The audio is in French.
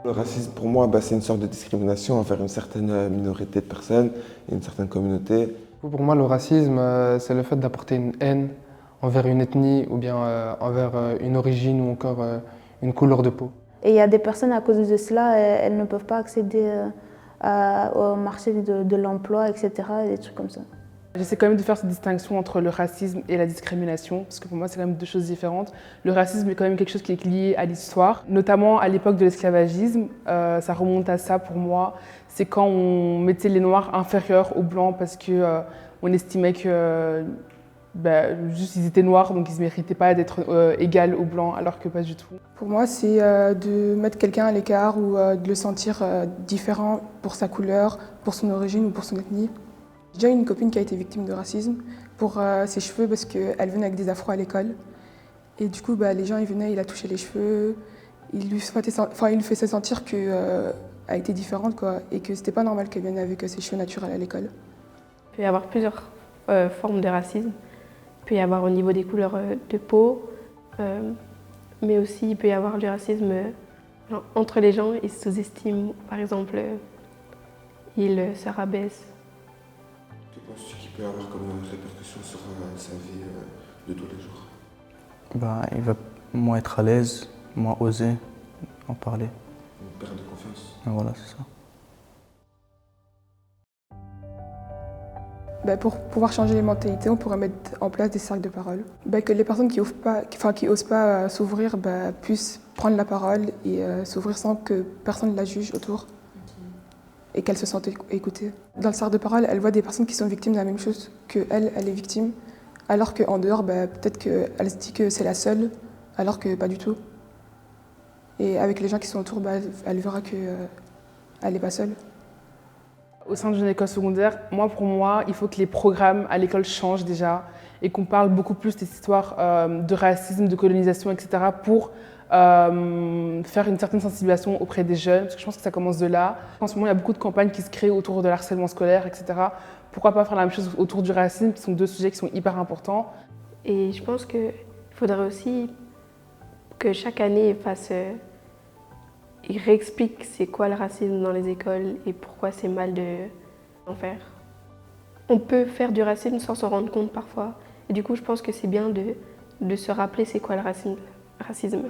Le racisme, pour moi, c'est une sorte de discrimination envers une certaine minorité de personnes et une certaine communauté. Pour moi, le racisme, c'est le fait d'apporter une haine envers une ethnie ou bien envers une origine ou encore une couleur de peau. Et il y a des personnes, à cause de cela, elles ne peuvent pas accéder au marché de l'emploi, etc., des trucs comme ça. J'essaie quand même de faire cette distinction entre le racisme et la discrimination, parce que pour moi, c'est quand même deux choses différentes. Le racisme est quand même quelque chose qui est lié à l'histoire, notamment à l'époque de l'esclavagisme. Ça remonte à ça pour moi. C'est quand on mettait les Noirs inférieurs aux Blancs parce que on estimait que juste ils étaient noirs, donc ils ne méritaient pas d'être égal aux Blancs, alors que pas du tout. Pour moi, c'est de mettre quelqu'un à l'écart ou de le sentir différent pour sa couleur, pour son origine ou pour son ethnie. J'ai déjà eu une copine qui a été victime de racisme pour ses cheveux parce qu'elle venait avec des afros à l'école. Et du coup, les gens, ils venaient, il a touché les cheveux, il lui faisait sentir qu'elle était différente quoi, et que c'était pas normal qu'elle vienne avec ses cheveux naturels à l'école. Il peut y avoir plusieurs formes de racisme. Il peut y avoir au niveau des couleurs de peau, mais aussi il peut y avoir du racisme entre les gens. Ils se sous-estiment, par exemple, ils se rabaissent. Que penses-tu qu'il peut avoir comme répercussion sur sa vie de tous les jours? Il va moins être à l'aise, moins oser en parler. Une perte de confiance. Et voilà, c'est ça. Pour pouvoir changer les mentalités, on pourrait mettre en place des cercles de parole. Que les personnes qui osent pas s'ouvrir puissent prendre la parole et s'ouvrir sans que personne ne la juge autour et qu'elles se sentent écoutées. Dans le cercle de parole, elle voit des personnes qui sont victimes de la même chose qu'elle, elle est victime, alors qu'en dehors, peut-être qu'elle se dit que c'est la seule, alors que pas du tout. Et avec les gens qui sont autour, elle verra qu'elle n'est pas seule. Au sein d'une école secondaire, pour moi, il faut que les programmes à l'école changent déjà et qu'on parle beaucoup plus des histoires de racisme, de colonisation, etc. pour faire une certaine sensibilisation auprès des jeunes, parce que je pense que ça commence de là. En ce moment, il y a beaucoup de campagnes qui se créent autour de l'harcèlement scolaire, etc. Pourquoi pas faire la même chose autour du racisme, qui sont deux sujets qui sont hyper importants. Et je pense qu'il faudrait aussi que chaque année il réexplique c'est quoi le racisme dans les écoles et pourquoi c'est mal d'en faire. On peut faire du racisme sans s'en rendre compte parfois. Et du coup, je pense que c'est bien de se rappeler c'est quoi le racisme.